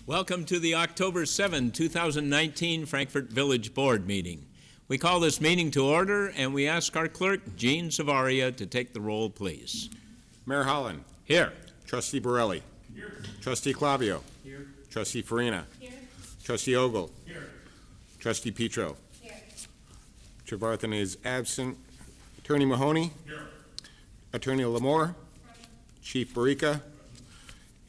Welcome to the October 7, 2019 Frankfort Village Board meeting. We call this meeting to order, and we ask our clerk, Jean Savaria, to take the roll, please. Mayor Holland. Here. Trustee Borelli. Here. Trustee Clavio. Here. Trustee Farina. Here. Trustee Ogle. Here. Trustee Petro. Here. Trevarthen is absent. Attorney Mahoney. Here. Attorney Lamore. Chief Barica.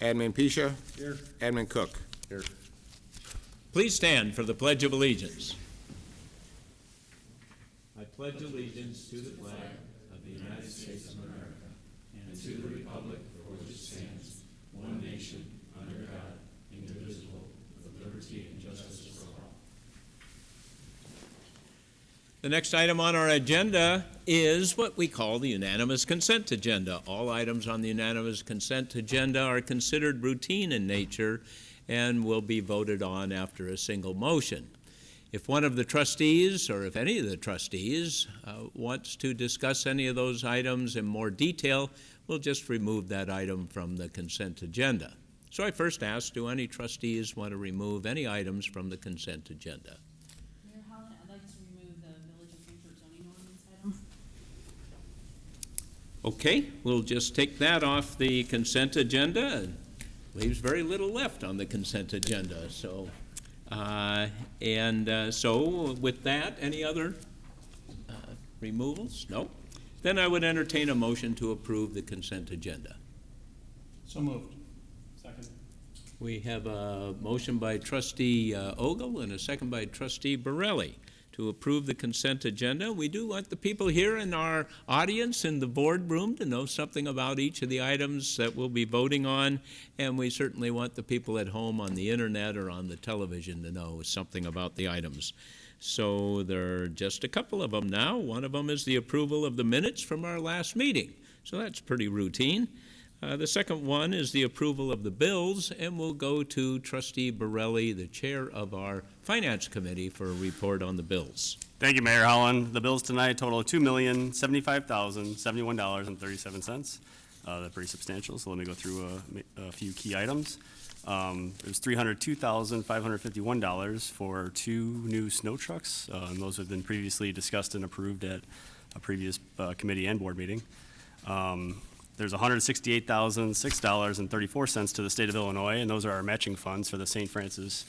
Admin Pisha. Here. Admin Cook. Here. Please stand for the Pledge of Allegiance. I pledge allegiance to the flag of the United States of America and to the republic for which it stands, one nation, under God, indivisible, with liberty and justice for all. The next item on our agenda is what we call the unanimous consent agenda. All items on the unanimous consent agenda are considered routine in nature and will be voted on after a single motion. If one of the trustees, or if any of the trustees, wants to discuss any of those items in more detail, we'll just remove that item from the consent agenda. So I first ask, do any trustees want to remove any items from the consent agenda? Mayor Holland, I'd like to remove the Village of Frankfort zoning ordinance item. Okay, we'll just take that off the consent agenda, and leaves very little left on the consent agenda. So, so with that, any other removals? No? Then I would entertain a motion to approve the consent agenda. So moved. Second. We have a motion by Trustee Ogle and a second by Trustee Borelli to approve the consent agenda. We do want the people here in our audience in the boardroom to know something about each of the items that we'll be voting on, and we certainly want the people at home on the internet or on the television to know something about the items. So there are just a couple of them now. One of them is the approval of the minutes from our last meeting. So that's pretty routine. The second one is the approval of the bills, and we'll go to Trustee Borelli, the chair of our Finance Committee, for a report on the bills. Thank you, Mayor Holland. The bills tonight total $2,075,071.37. They're pretty substantial, so let me go through a few key items. There's $302,551 for 2 new snow trucks, and those have been previously discussed and approved at a previous committee and board meeting. There's $168,006.34 to the state of Illinois, and those are our matching funds for the St. Francis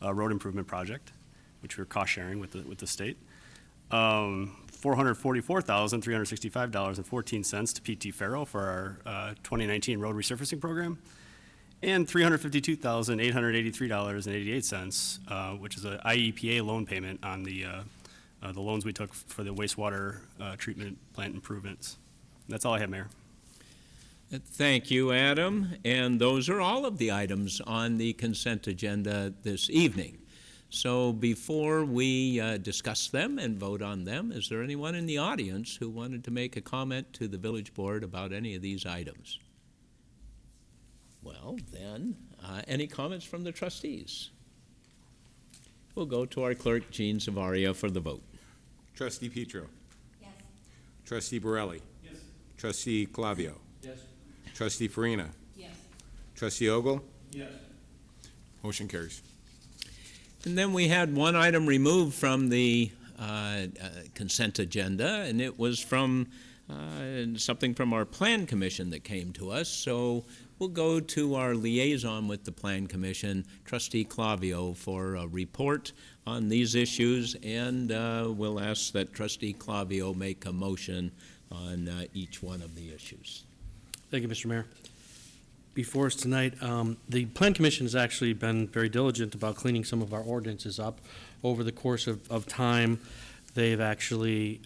Road Improvement Project, which we're cost sharing with the state. $444,365.14 to PT Faro for our 2019 road resurfacing program, and $352,883.88, which is an IEPA loan payment on the loans we took for the wastewater treatment plant improvements. And that's all I have, Mayor. Thank you, Adam. And those are all of the items on the consent agenda this evening. So before we discuss them and vote on them, is there anyone in the audience who wanted to make a comment to the village board about any of these items? Well, then, any comments from the trustees? We'll go to our clerk, Jean Savaria, for the vote. Trustee Petro. Yes. Trustee Borelli. Yes. Trustee Clavio. Yes. Trustee Farina. Yes. Trustee Ogle. Yes. Motion carries. And then we had one item removed from the consent agenda, and it was from something from our Plan Commission that came to us. So we'll go to our liaison with the Plan Commission, Trustee Clavio, for a report on these issues, and we'll ask that Trustee Clavio make a motion on each one of the issues. Thank you, Mr. Mayor. Before us tonight, the Plan Commission has actually been very diligent about cleaning some of our ordinances up. Over the course of time, they've actually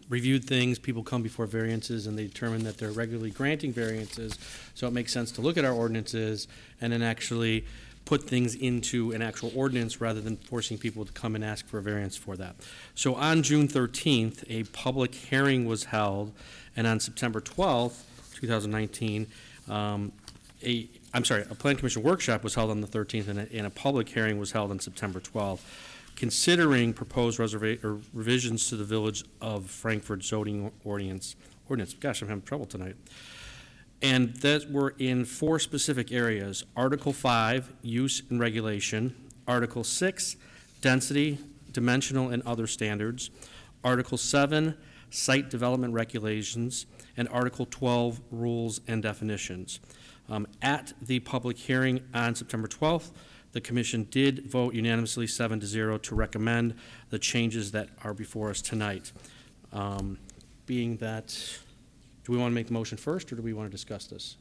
reviewed things. People come before variances, and they determine that they're regularly granting variances, so it makes sense to look at our ordinances and then actually put things into an actual ordinance rather than forcing people to come and ask for a variance for that. So on June 13th, a public hearing was held, and on September 12th, 2019, a Plan Commission workshop was held on the 13th, and a public hearing was held on September 12th. considering proposed revisions to the Village of Frankfort zoning ordinance. Gosh, I'm having trouble tonight. And that were in 4 specific areas. Article 5, use and regulation. Article 6, density, dimensional, and other standards. Article 7, site development regulations. And Article 12, rules and definitions. At the public hearing on September 12th, the commission did vote unanimously 7-0 to recommend the changes that are before us tonight. Being that, do we want to make the motion first, or do we want to discuss this?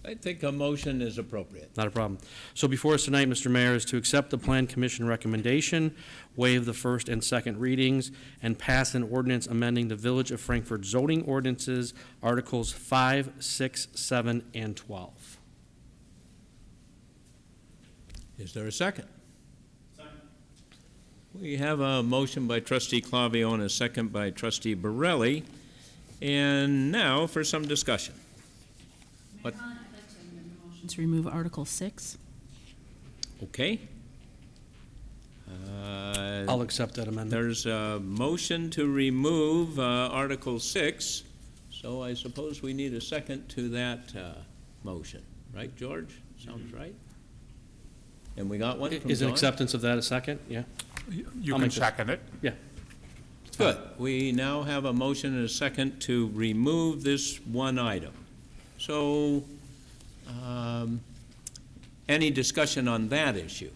I think a motion is appropriate. Not a problem. So before us tonight, Mr. Mayor, is to accept the Plan Commission recommendation, waive the first and second readings, and pass an ordinance amending the Village of Frankfort zoning ordinances, Articles 5, 6, 7, and 12. Is there a second? Second. We have a motion by trustee Clavio and a second by trustee Borelli. And now for some discussion. What? Mayor Holland, I'd like to amend the motion to remove Article 6. Okay. I'll accept that amendment. There's a motion to remove Article 6, so I suppose we need a second to that motion. Right, George? Sounds right? And we got one from Is an John? acceptance of that a second? Yeah? You I'll can make the- second it. Yeah. Good. We now have a motion and a second to remove this one item. So, any discussion on that issue?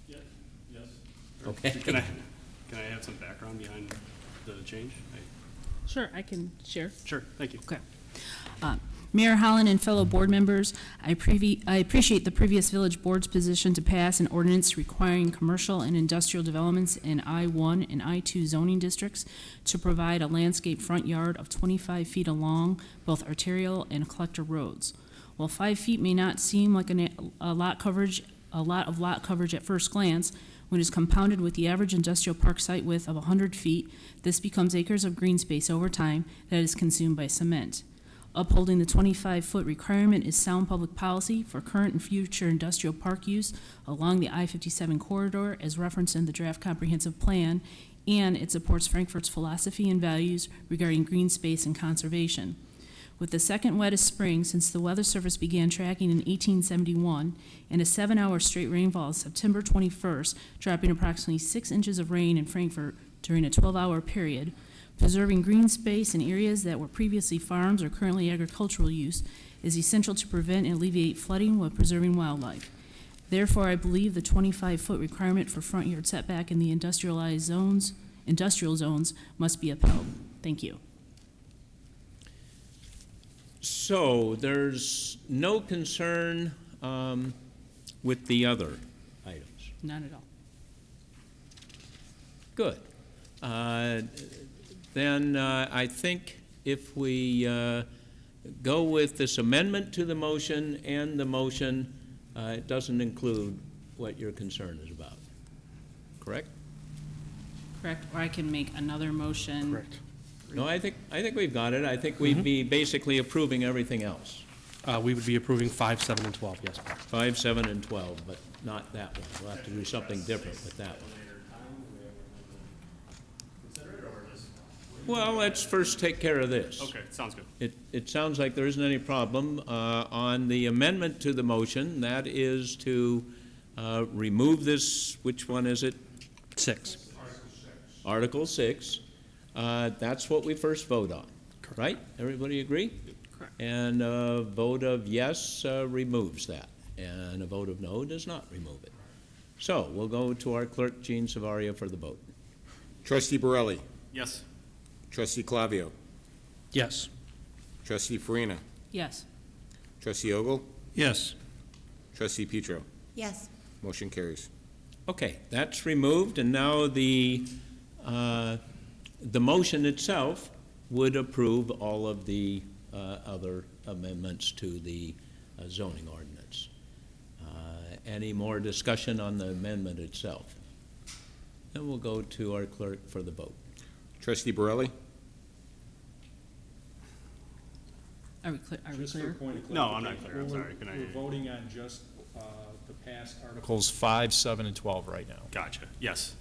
Yes. Okay. Can I have some background behind the change? Sure, I can share. Sure, thank you. Okay. Mayor Holland and fellow board members, I appreciate the previous village board's position to pass an ordinance requiring commercial and industrial developments in I-1 and I-2 zoning districts to provide a landscape front yard of 25 feet along both arterial and collector roads. While 5 feet may not seem like a lot of lot coverage at first glance, when it's compounded with the average industrial park site width of 100 feet, this becomes acres of green space over time that is consumed by cement. Upholding the 25-foot requirement is sound public policy for current and future industrial park use along the I-57 corridor as referenced in the draft comprehensive plan, and it supports Frankfort's philosophy and values regarding green space and conservation. With the second wettest spring since the Weather Service began tracking in 1871, and a 7-hour straight rainfall of September 21st, dropping approximately 6 inches of rain in Frankfort during a 12-hour period, preserving green space in areas that were previously farms or currently agricultural use is essential to prevent and alleviate flooding while preserving wildlife. Therefore, I believe the 25-foot requirement for front yard setback in the industrial zones must be upheld. Thank you. So there's no concern with the other items? Not at all. Good. Then I think if we go with this amendment to the motion, and the motion, it doesn't include what your concern is about, correct? Correct, or I can make another motion. Correct. No, I think we've got it. I think we'd be basically approving everything else. We would be approving 5, 7, and 12, yes. 5, 7, and 12, but not that one. We'll have to do something different with that one. Well, let's first take care of this. Okay, sounds good. It sounds like there isn't any problem. On the amendment to the motion, that is to remove this, which one is it? 6. Article 6. That's what we first vote on, right? Everybody agree? Correct. And a vote of yes removes that, and a vote of no does not remove it. So we'll go to our clerk, Jean Savaria, for the vote. Trustee Borelli. Yes. Trustee Clavio. Yes. Trustee Farina. Yes. Trustee Ogle. Yes. Trustee Petro. Yes. Motion carries. Okay, that's removed, and now the motion itself would approve all of the other amendments to the zoning ordinance. Any more discussion on the amendment itself? Then we'll go to our clerk for the vote. Trustee Borelli. Are we clear? Just for a point of No, I'm not clarification, clear. I'm sorry. Can I- We're voting on just to pass Articles 5, 7, and 12 right now. Gotcha, yes.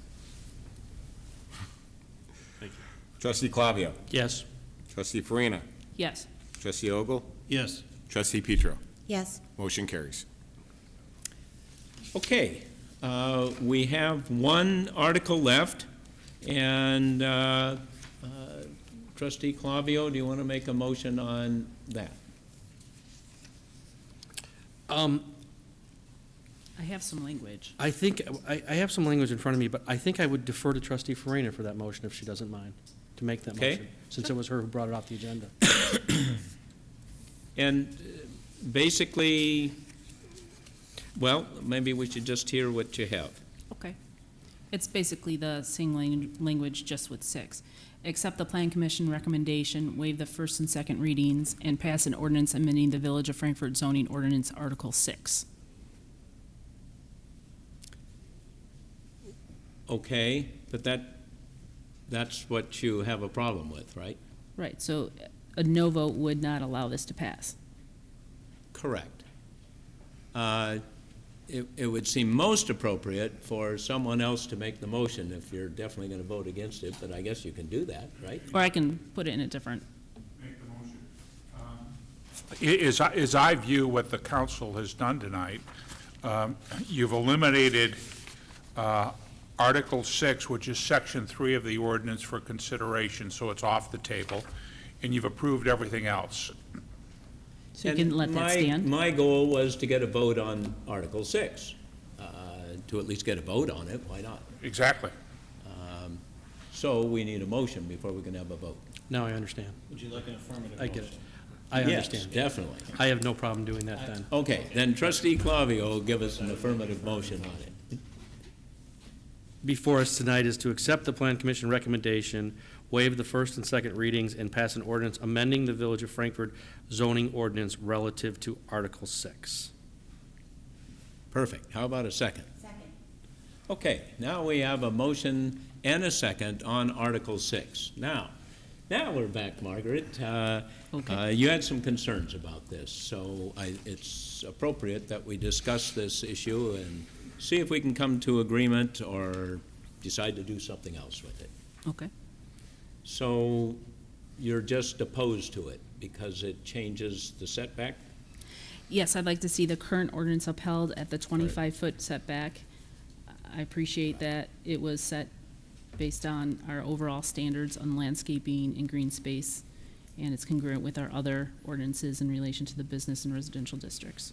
Thank you. Trustee Clavio. Yes. Trustee Farina. Yes. Trustee Ogle. Yes. Trustee Petro. Yes. Motion carries. Okay, we have one article left, and Trustee Clavio, do you want to make a motion on that? I have some language. I think, I have some language in front of me, but I think I would defer to Trustee Farina for that motion, if she doesn't mind, to make that Okay. motion, since it was her who brought it off the agenda. And basically, well, maybe we should just hear what you have. Okay. It's basically the same language, just with 6. Accept the Plan Commission recommendation, waive the first and second readings, and pass an ordinance amending the Village of Frankfort zoning ordinance Article 6. Okay, but that's what you have a problem with, right? Right, so a no vote would not allow this to pass. Correct. It would seem most appropriate for someone else to make the motion if you're definitely going to vote against it, but I guess you can do that, right? Or I can put it in a different, Make the motion. As I view what the council has done tonight, you've eliminated Article 6, which is Section 3 of the ordinance for consideration, so it's off the table, and you've approved everything else. so you can let that stand. My goal was to get a vote on Article 6, to at least get a vote on it, why not? Exactly. So we need a motion before we can have a vote. Now I understand. Would you like an affirmative I motion? get it. I understand. Yes, definitely. I have no problem doing that then. Okay, then Trustee Clavio will give us an affirmative motion on it. Before us tonight is to accept the Plan Commission recommendation, waive the first and second readings, and pass an ordinance amending the Village of Frankfort zoning ordinance relative to Article 6. Perfect. How about a second? Second. Okay, now we have a motion and a second on Article 6. Now we're back, Margaret. Okay. You had some concerns about this, so it's appropriate that we discuss this issue and see if we can come to agreement or decide to do something else with it. Okay. So you're just opposed to it because it changes the setback? Yes, I'd like to see the current ordinance upheld at the 25-foot setback. I appreciate that it was set based on our overall standards on landscaping and green space, and it's congruent with our other ordinances in relation to the business and residential districts.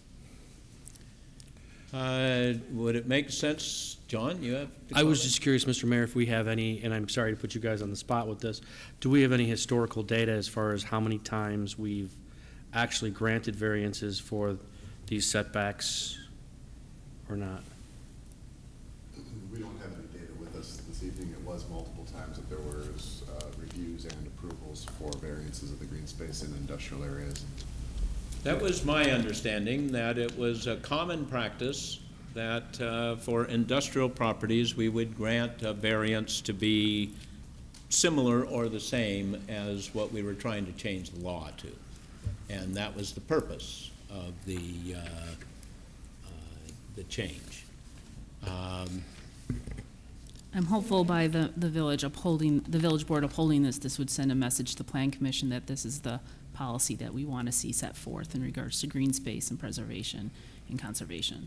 Would it make sense, John, you have to I was comment? just curious, Mr. Mayor, if we have any, and I'm sorry to put you guys on the spot with this, do we have any historical data as far as how many times we've actually granted variances for these setbacks or not? We don't have any data with us this evening. It was multiple times that there was reviews and approvals for variances of the green space in industrial areas. That was my understanding, that it was a common practice that for industrial properties, we would grant a variance to be similar or the same as what we were trying to change the law to. And that was the purpose of the change. I'm hopeful by the village board upholding this would send a message to the Plan Commission that this is the policy that we want to see set forth in regards to green space and preservation and conservation.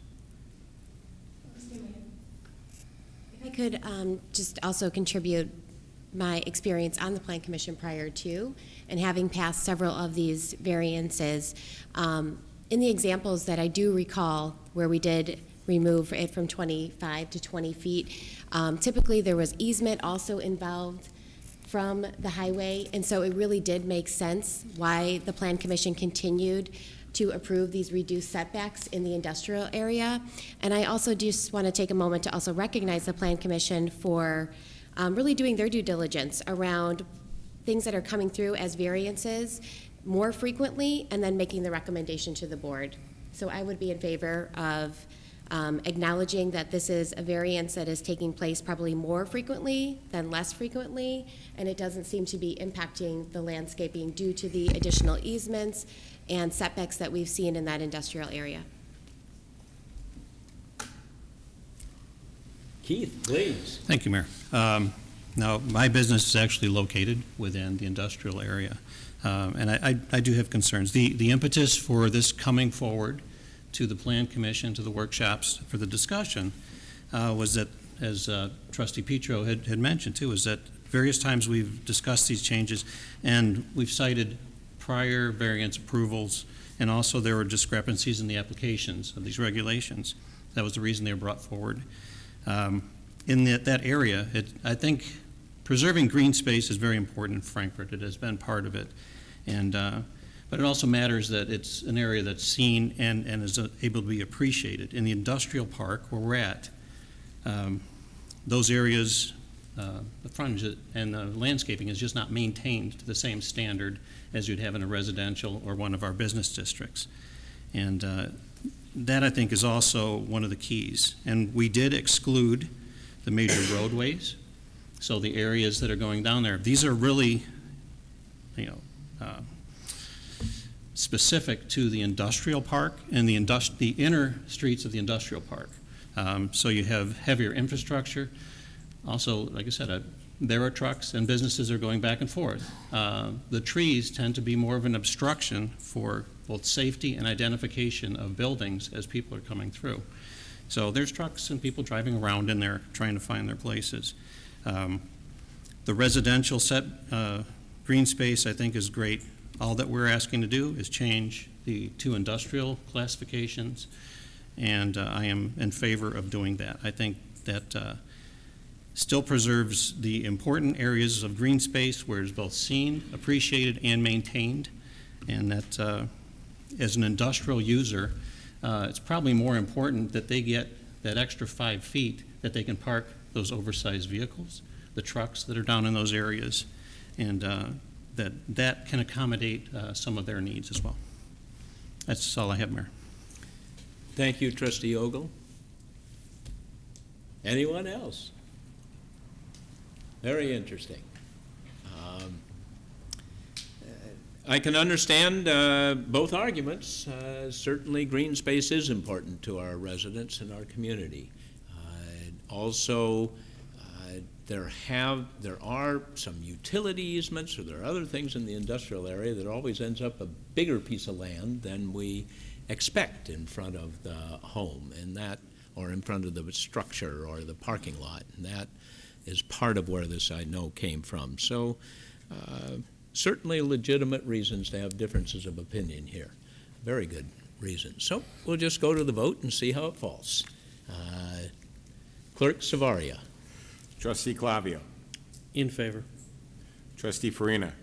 If I could just also contribute my experience on the Plan Commission prior to, and having passed several of these variances, in the examples that I do recall where we did remove it from 25 to 20 feet, typically there was easement also involved from the highway, and so it really did make sense why the Plan Commission continued to approve these reduced setbacks in the industrial area. And I also just want to take a moment to also recognize the Plan Commission for really doing their due diligence around things that are coming through as variances more frequently and then making the recommendation to the board. So I would be in favor of acknowledging that this is a variance that is taking place probably more frequently than less frequently, and it doesn't seem to be impacting the landscaping due to the additional easements and setbacks that we've seen in that industrial area. Keith, please. Thank you, Mayor. Now, my business is actually located within the industrial area, and I do have concerns. The impetus for this coming forward to the Plan Commission, to the workshops for the discussion, was that, as Trustee Petro had mentioned too, is that various times we've discussed these changes, and we've cited prior variance approvals, and also there were discrepancies in the applications of these regulations. That was the reason they were brought forward. In that area, I think preserving green space is very important in Frankfort. It has been part of it. And, but it also matters that it's an area that's seen and is able to be appreciated. In the industrial park where we're at, those areas, the frontage and the landscaping is just not maintained to the same standard as you'd have in a residential or one of our business districts. And that, I think, is also one of the keys. And we did exclude the major roadways, so the areas that are going down there, these are really, specific to the industrial park and the inner streets of the industrial park. So you have heavier infrastructure. Also, like I said, there are trucks and businesses are going back and forth. The trees tend to be more of an obstruction for both safety and identification of buildings as people are coming through. So there's trucks and people driving around in there trying to find their places. The residential set green space, I think, is great. All that we're asking to do is change the two industrial classifications, and I am in favor of doing that. I think that still preserves the important areas of green space where it's both seen, appreciated, and maintained, and that as an industrial user, it's probably more important that they get that extra 5 feet that they can park those oversized vehicles, the trucks that are down in those areas, and that can accommodate some of their needs as well. That's all I have, Mayor. Thank you, Trustee Ogle. Anyone else? Very interesting. I can understand both arguments. Certainly, green space is important to our residents and our community. Also, there are some utility easements, or there are other things in the industrial area that always ends up a bigger piece of land than we expect in front of the home, and that, or in front of the structure or the parking lot, and that is part of where this, I know, came from. So certainly legitimate reasons to have differences of opinion here. Very good reasons. So we'll just go to the vote and see how it falls. Clerk Savaria. Trustee Clavio. In favor. Trustee Farina.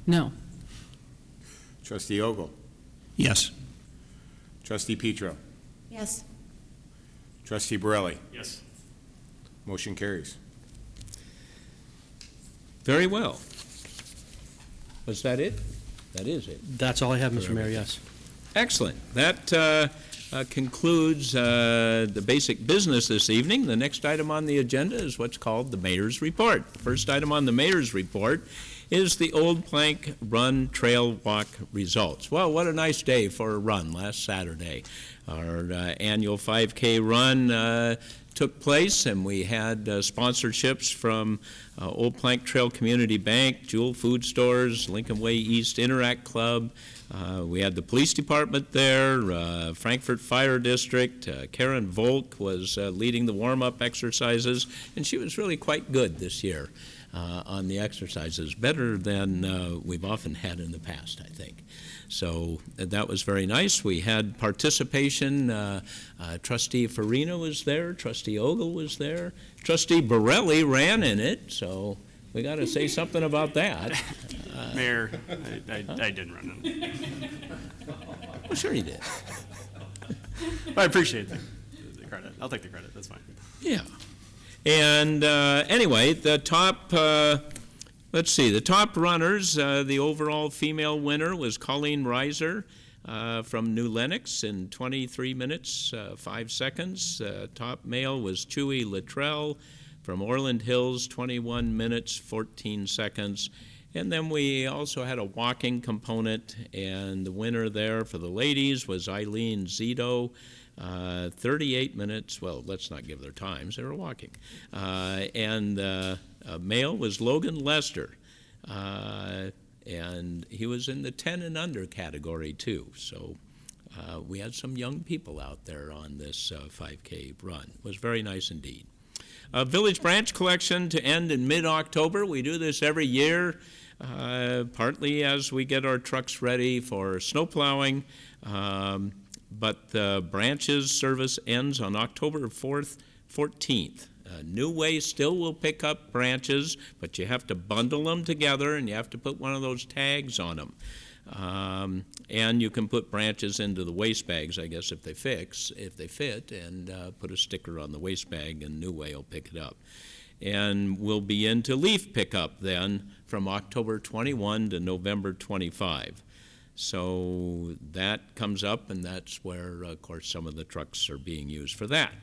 No. Trustee Ogle. Yes. Trustee Petro. Yes. Trustee Borelli. Yes. Motion carries. Very well. Was that it? That is it. That's all I have, Mr. Mayor, yes. Excellent. That concludes the basic business this evening. The next item on the agenda is what's called the Mayor's Report. The first item on the Mayor's Report is the Old Plank Run Trail Walk results. Well, what a nice day for a run last Saturday. Our annual 5K run took place, and we had sponsorships from Old Plank Trail Community Bank, Jewel Food Stores, Lincoln Way East Interact Club. We had the police department there, Frankfort Fire District. Karen Volk was leading the warm-up exercises, and she was really quite good this year on the exercises, better than we've often had in the past, I think. So that was very nice. We had participation. Trustee Farina was there. Trustee Ogle was there. Trustee Borelli ran in it, so we got to say something about that. Mayor, I didn't run in. Well, sure you did. I appreciate the credit. I'll take the credit. That's fine. Yeah. And anyway, the top, let's see, the top runners, the overall female winner was Colleen Reiser from New Lenox in 23 minutes, 5 seconds. Top male was Chewy Luttrell from Orland Hills, 21 minutes, 14 seconds. And then we also had a walking component, and the winner there for the ladies was Eileen Zito, 38 minutes, well, let's not give their times, they were walking. And male was Logan Lester, and he was in the 10 and under category too. So we had some young people out there on this 5K run. It was very nice indeed. Village branch collection to end in mid-October. We do this every year, partly as we get our trucks ready for snow plowing, but the branches service ends on October 14th. New Way still will pick up branches, but you have to bundle them together and you have to put one of those tags on them. And you can put branches into the waste bags, I guess, if they fit, and put a sticker on the waste bag, and New Way will pick it up. And we'll be into leaf pickup then from October 21 to November 25. So that comes up, and that's where, of course, some of the trucks are being used for that.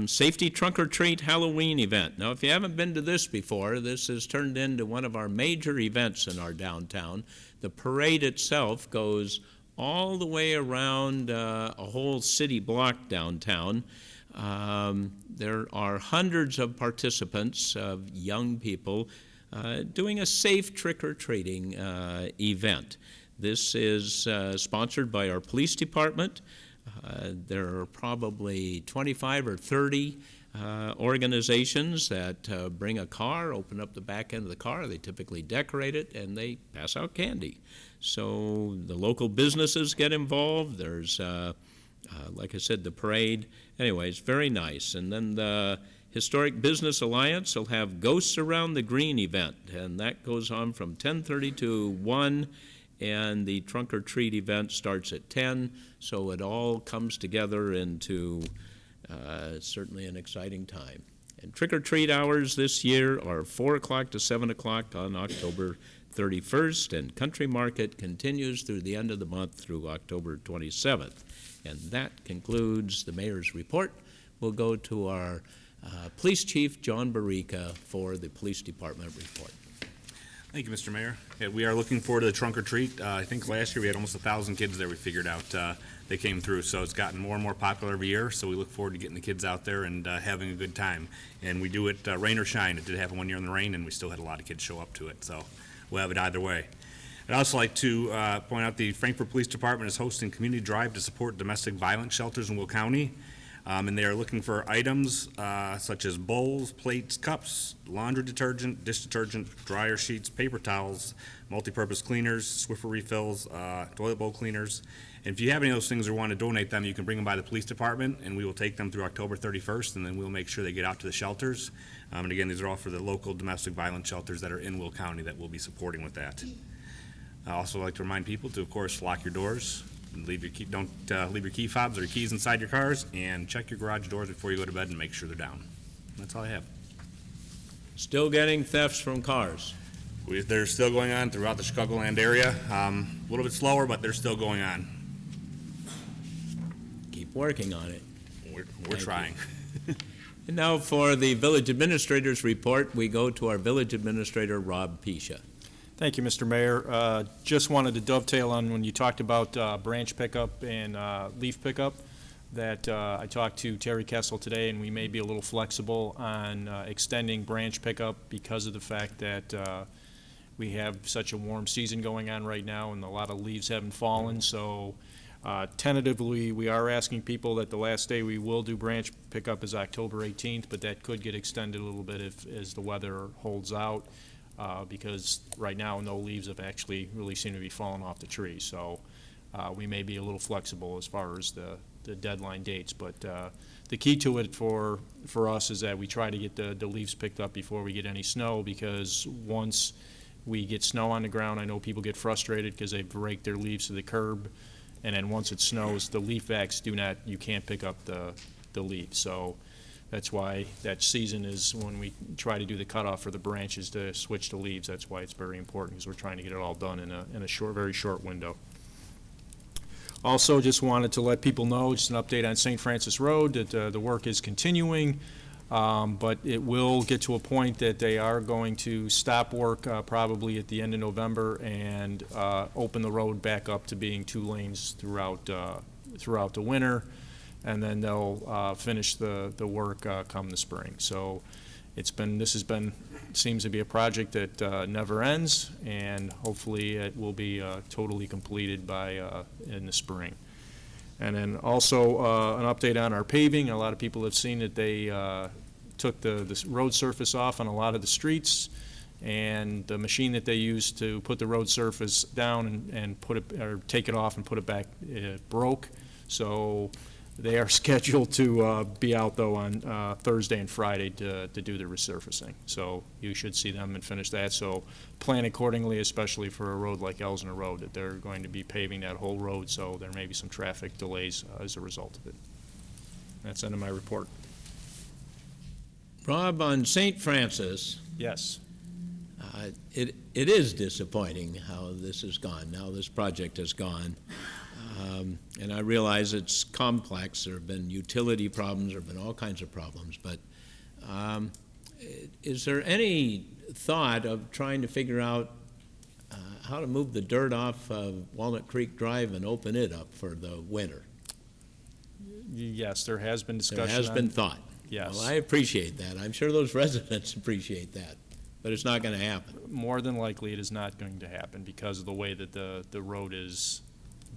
Safety Trunk or Treat Halloween event. Now, if you haven't been to this before, this has turned into one of our major events in our downtown. The parade itself goes all the way around a whole city block downtown. There are hundreds of participants, of young people, doing a safe trick-or-treating event. This is sponsored by our police department. There are probably 25 or 30 organizations that bring a car, open up the back end of the car. They typically decorate it, and they pass out candy. So the local businesses get involved. There's, like I said, the parade. Anyway, it's very nice. And then the Historic Business Alliance will have Ghosts Around the Green event, and that goes on from 10:30 to 1. And the trunk or treat event starts at 10, so it all comes together into certainly an exciting time. And trick or treat hours this year are 4 o'clock to 7 o'clock on October 31st, and Country Market continues through the end of the month through October 27th. And that concludes the mayor's report. We'll go to our Police Chief, John Barica, for the Police Department report. Thank you, Mr. Mayor. Yeah, we are looking forward to the trunk or treat. I think last year we had almost 1,000 kids there we figured out they came through, so it's gotten more and more popular every year, so we look forward to getting the kids out there and having a good time. And we do it rain or shine. It did happen one year in the rain, and we still had a lot of kids show up to it, so we'll have it either way. I'd also like to point out the Frankfort Police Department is hosting community drive to support domestic violence shelters in Will County. And they are looking for items such as bowls, plates, cups, laundry detergent, dish detergent, dryer sheets, paper towels, multi-purpose cleaners, Swiffer refills, toilet bowl cleaners. And if you have any of those things or want to donate them, you can bring them by the police department, and we will take them through October 31st, and then we'll make sure they get out to the shelters. And again, these are all for the local domestic violence shelters that are in Will County that we'll be supporting with that. I also like to remind people to, of course, lock your doors. Leave your key, don't leave your key fobs or your keys inside your cars, and check your garage doors before you go to bed and make sure they're down. That's all I have. Still getting thefts from cars. They're still going on throughout the Chicagoland area. A little bit slower, but they're still going on. Keep working on it. We're trying. And now for the village administrator's report, we go to our village administrator, Rob Pisha. Thank you, Mr. Mayor. Just wanted to dovetail on when you talked about branch pickup and leaf pickup, that I talked to Terry Kessel today, and we may be a little flexible on extending branch pickup because of the fact that we have such a warm season going on right now, and a lot of leaves haven't fallen. So tentatively, we are asking people that the last day we will do branch pickup is October 18th, but that could get extended a little bit as the weather holds out. Because right now no leaves have actually really seemed to be falling off the tree. So we may be a little flexible as far as the deadline dates. But the key to it for us is that we try to get the leaves picked up before we get any snow, because once we get snow on the ground, I know people get frustrated because they've raked their leaves to the curb. And then once it snows, the leaf vacs you can't pick up the leaves. So that's why that season is when we try to do the cutoff for the branches to switch to leaves. That's why it's very important, because we're trying to get it all done in a very short window. Also, just wanted to let people know, just an update on St. Francis Road, that the work is continuing. But it will get to a point that they are going to stop work probably at the end of November and open the road back up to being 2 lanes throughout the winter. And then they'll finish the work come the spring. So seems to be a project that never ends, and hopefully it will be totally completed in the spring. And then also an update on our paving. A lot of people have seen that they took the road surface off on a lot of the streets, and the machine that they used to put the road surface down and take it off and put it back broke. So they are scheduled to be out, though, on Thursday and Friday to do the resurfacing. So you should see them and finish that. So plan accordingly, especially for a road like Elsner Road, that they're going to be paving that whole road, so there may be some traffic delays as a result of it. That's the end of my report. Rob, on St. Francis, Yes. it is disappointing how this has gone, how this project has gone. And I realize it's complex. There have been utility problems, there have been all kinds of problems, but is there any thought of trying to figure out how to move the dirt off of Walnut Creek Drive and open it up for the winter? Yes, there has been discussion. There has been thought. Yes. Well, I appreciate that. I'm sure those residents appreciate that, but it's not going to happen. More than likely, it is not going to happen because of the way that the road is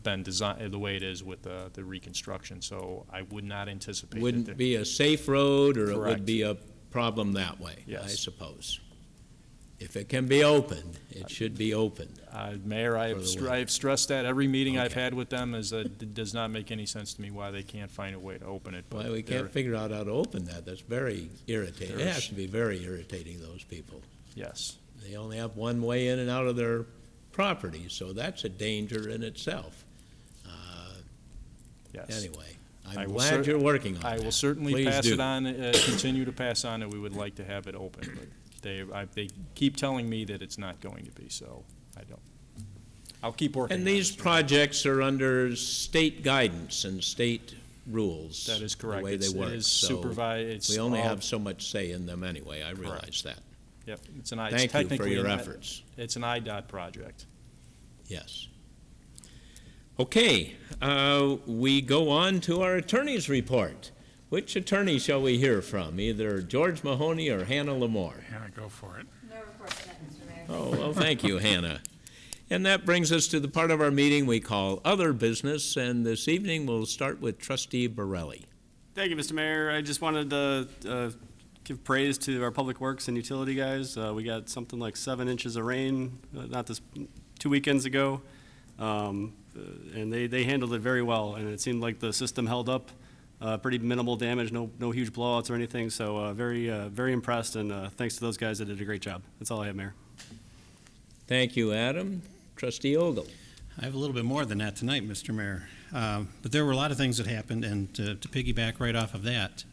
been designed, the way it is with the reconstruction. So I would not anticipate. Wouldn't be a safe road, or it Correct. would be a problem that way, I Yes. suppose. If it can be opened, it should be opened. Mayor, I For the winter. have stressed that every meeting I've Okay. had with them is that it does not make any sense to me why they can't find a way to open it. But Why we they're- can't figure out how to open that, that's very irritating. It There's- has to be very irritating, those people. Yes. They only have one way in and out of their property, so that's a danger in itself. Yes. Anyway, I I'm will glad you're working on that. I will certainly Please pass do. it on, continue to pass on that we would like to have it open. But they keep telling me that it's not going to be, so I don't. I'll keep working on And it. these projects are under state guidance and state rules. That is correct. The way they It work. is So supervised. we only have so much say in them anyway, I realize that. Yep, it's Thank you for technically your an- efforts. It's an IDOT project. Yes. Okay, we go on to our attorney's report. Which attorney shall we hear from? Either George Mahoney or Hannah Lamore? Hannah, go for it. No report tonight, Mr. Mayor. Oh, well, thank you, Hannah. And that brings us to the part of our meeting we call Other Business, and this evening we'll start with Trustee Borelli. Thank you, Mr. Mayor. I just wanted to give praise to our public works and utility guys. We got something like 7 inches of rain, 2 weekends ago. And they handled it very well, and it seemed like the system held up. Pretty minimal damage, no huge blowouts or anything, so very impressed, and thanks to those guys that did a great job. That's all I have, Mayor. Thank you, Adam. Trustee Ogle. I have a little bit more than that tonight, Mr. Mayor. But there were a lot of things that happened, and to piggyback right off of that,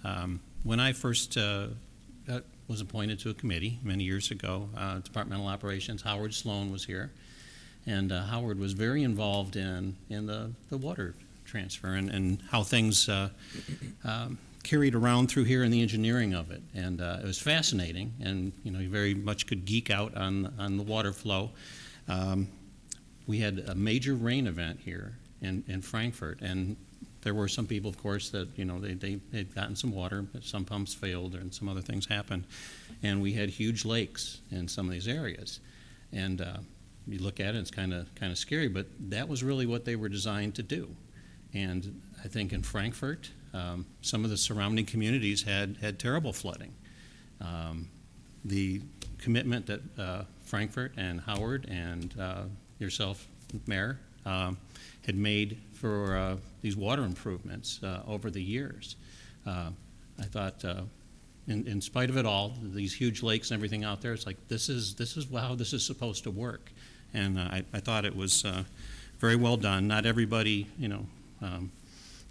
when I first was appointed to a committee many years ago, Departmental Operations, Howard Sloan was here, and Howard was very involved in the water transfer and how things carried around through here and the engineering of it. And it was fascinating, and you very much could geek out on the water flow. We had a major rain event here in Frankfort, and there were some people, of course, that they'd gotten some water, but some pumps failed and some other things happened, and we had huge lakes in some of these areas. And you look at it, it's kind of scary, but that was really what they were designed to do. And I think in Frankfort, some of the surrounding communities had terrible flooding. The commitment that Frankfort and Howard and yourself, Mayor, had made for these water improvements over the years. I thought, in spite of it all, these huge lakes and everything out there, it's like this is how this is supposed to work. And I thought it was very well done. Not everybody,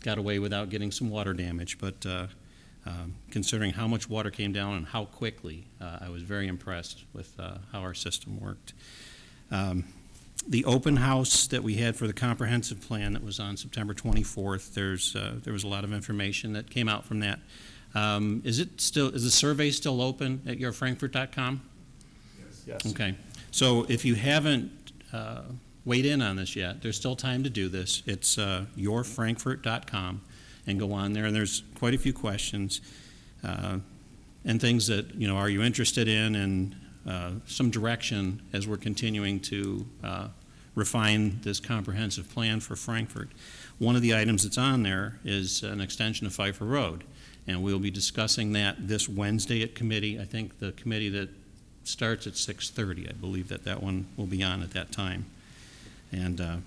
got away without getting some water damage, but considering how much water came down and how quickly, I was very impressed with how our system worked. The open house that we had for the comprehensive plan that was on September 24th, there was a lot of information that came out from that. Is the survey still open at yourfrankfort.com? Yes. Okay. So if you haven't weighed in on this yet, there's still time to do this. It's yourfrankfort.com, and go on there, and there's quite a few questions and things that, are you interested in, and some direction as we're continuing to refine this comprehensive plan for Frankfort. One of the items that's on there is an extension of Pfeiffer Road, and we'll be discussing that this Wednesday at committee. I think the committee that starts at 6:30, I believe that one will be on at that time. And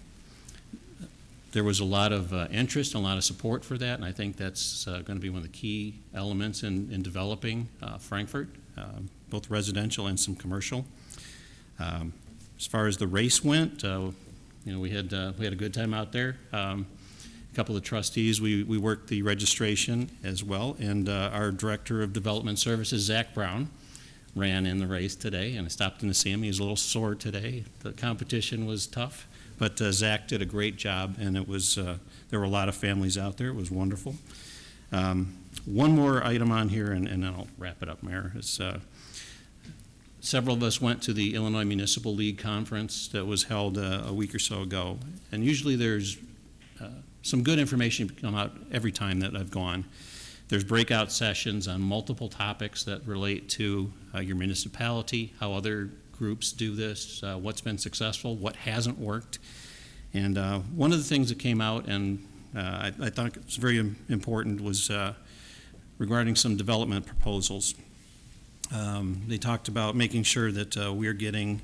there was a lot of interest and a lot of support for that, and I think that's going to be one of the key elements in developing Frankfort, both residential and some commercial. As far as the race went, we had a good time out there. A couple of trustees, we worked the registration as well, and our Director of Development Services, Zach Brown, ran in the race today, and I stopped in to see him. He was a little sore today. The competition was tough, but Zach did a great job, and it was there were a lot of families out there. It was wonderful. One more item on here, and then I'll wrap it up, Mayor. Several of us went to the Illinois Municipal League Conference that was held a week or so ago, and usually there's some good information come out every time that I've gone. There's breakout sessions on multiple topics that relate to your municipality, how other groups do this, what's been successful, what hasn't worked. And one of the things that came out, and I thought it was very important, was regarding some development proposals. They talked about making sure that we're getting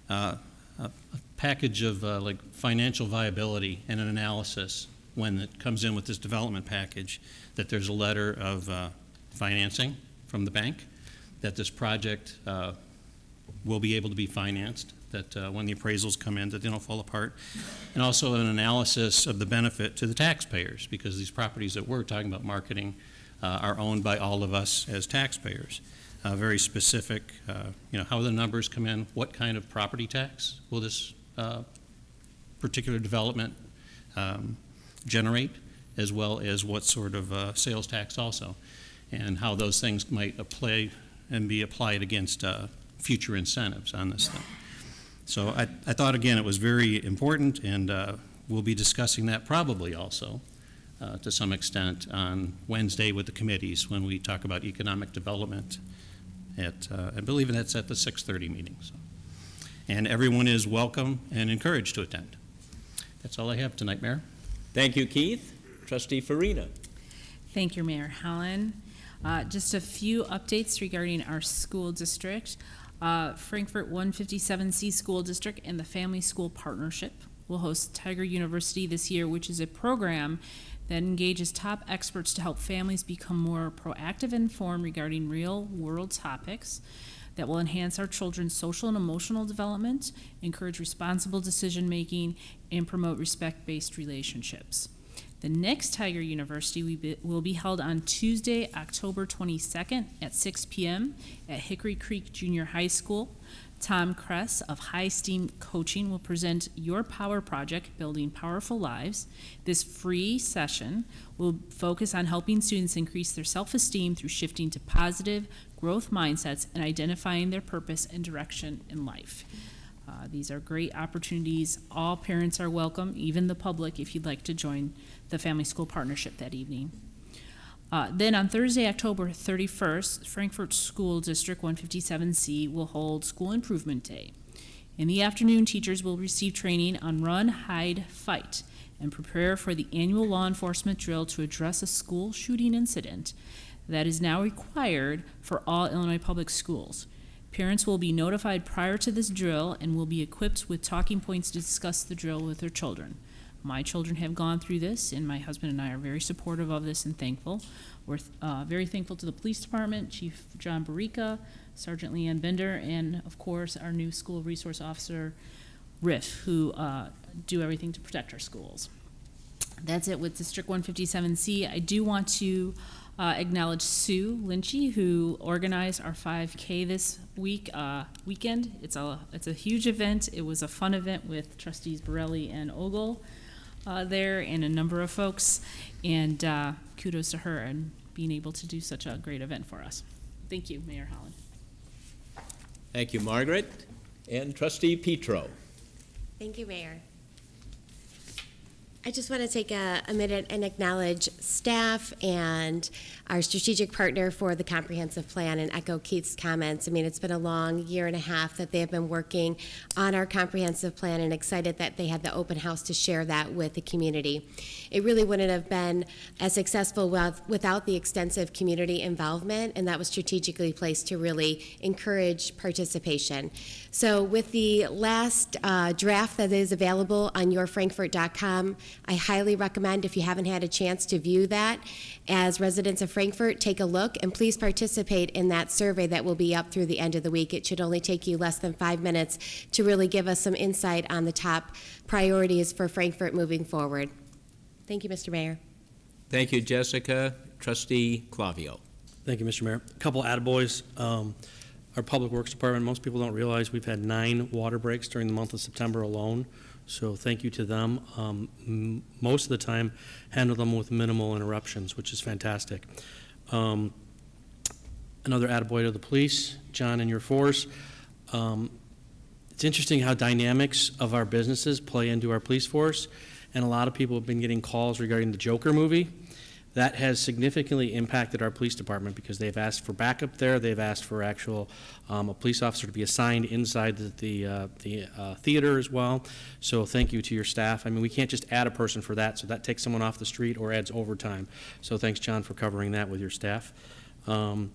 a package of like financial viability and an analysis when it comes in with this development package, that there's a letter of financing from the bank, that this project will be able to be financed, that when the appraisals come in, that they don't fall apart, and also an analysis of the benefit to the taxpayers, because these properties that we're talking about marketing are owned by all of us as taxpayers. Very specific, how the numbers come in, what kind of property tax will this particular development generate, as well as what sort of sales tax also, and how those things might apply and be applied against future incentives on this thing. So I thought, again, it was very important, and we'll be discussing that probably also to some extent on Wednesday with the committees when we talk about economic development I believe that's at the 6:30 meeting. So. And everyone is welcome and encouraged to attend. That's all I have tonight, Mayor. Thank you, Keith. Trustee Farina. Thank you, Mayor Hallen. Just a few updates regarding our school district. Frankfort 157C School District and the Family School Partnership will host Tiger University this year, which is a program that engages top experts to help families become more proactive and informed regarding real-world topics that will enhance our children's social and emotional development, encourage responsible decision-making, and promote respect-based relationships. The next Tiger University will be held on Tuesday, October 22nd at 6 p.m. at Hickory Creek Junior High School. Tom Kress of High Steam Coaching will present Your Power Project, Building Powerful Lives. This free session will focus on helping students increase their self-esteem through shifting to positive growth mindsets and identifying their purpose and direction in life. These are great opportunities. All parents are welcome, even the public, if you'd like to join the Family School Partnership that evening. Then on Thursday, October 31st, Frankfort School District 157C will hold School Improvement Day. In the afternoon, teachers will receive training on Run, Hide, Fight, and prepare for the annual law enforcement drill to address a school shooting incident that is now required for all Illinois public schools. Parents will be notified prior to this drill and will be equipped with talking points to discuss the drill with their children. My children have gone through this, and my husband and I are very supportive of this and thankful. We're very thankful to the police department, Chief John Barica, Sergeant Leanne Bender, and of course our new school resource officer, Riff, who do everything to protect our schools. That's it with District 157C. I do want to acknowledge Sue Lynchy, who organized our 5K this weekend. It's a huge event. It was a fun event with Trustees Borelli and Ogle there and a number of folks, and kudos to her. And being able to do such a great event for us. Thank you, Mayor Holland. Thank you, Margaret. And Trustee Petro. Thank you, Mayor. I just want to take a minute and acknowledge staff and our strategic partner for the comprehensive plan and echo Keith's comments. I mean, it's been a long year and a half that they have been working on our comprehensive plan, and excited that they had the open house to share that with the community. It really wouldn't have been as successful without the extensive community involvement, and that was strategically placed to really encourage participation. So with the last draft that is available on yourfrankfort.com, I highly recommend, if you haven't had a chance to view that, as residents of Frankfort, take a look and please participate in that survey that will be up through the end of the week. It should only take you less than 5 minutes to really give us some insight on the top priorities for Frankfort moving forward. Thank you, Mr. Mayor. Thank you, Jessica. Trustee Clavio. Thank you, Mr. Mayor. A couple attaboys. Our Public Works Department, most people don't realize we've had 9 water breaks during the month of September alone, so thank you to them. Most of the time, handle them with minimal interruptions, which is fantastic. Another attaboy to the police, John and your force. It's interesting how dynamics of our businesses play into our police force, and a lot of people have been getting calls regarding the Joker movie. That has significantly impacted our police department because they've asked for backup there. They've asked for actual a police officer to be assigned inside the theater as well. So thank you to your staff. I mean, we can't just add a person for that, so that takes someone off the street or adds overtime. So thanks, John, for covering that with your staff. An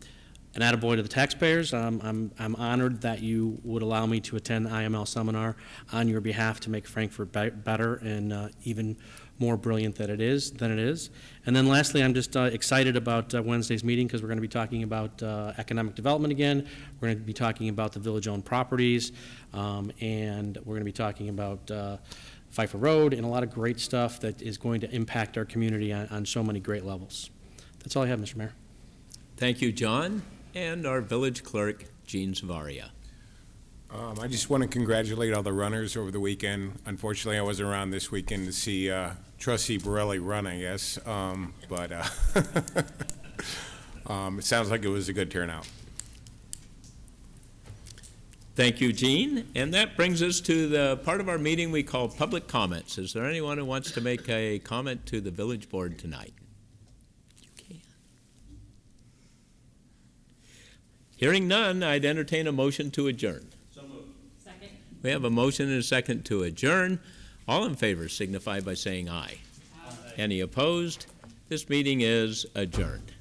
attaboy to the taxpayers. I'm honored that you would allow me to attend the IML seminar on your behalf to make Frankfort better and even more brilliant than it is. And then lastly, I'm just excited about Wednesday's meeting because we're going to be talking about economic development again. We're going to be talking about the village-owned properties, and we're going to be talking about Pfeiffer Road and a lot of great stuff that is going to impact our community on so many great levels. That's all I have, Mr. Mayor. Thank you, John. And our village clerk, Jean Savaria. I just want to congratulate all the runners over the weekend. Unfortunately, I wasn't around this weekend to see Trustee Borelli run, I guess, but it sounds like it was a good turnout. Thank you, Jean. And that brings us to the part of our meeting we call public comments. Is there anyone who wants to make a comment to the village board tonight? You can. Hearing none, I'd entertain a motion to adjourn. Second. We have a motion and a second to adjourn. All in favor signify by saying aye. Aye. Any opposed? This meeting is adjourned.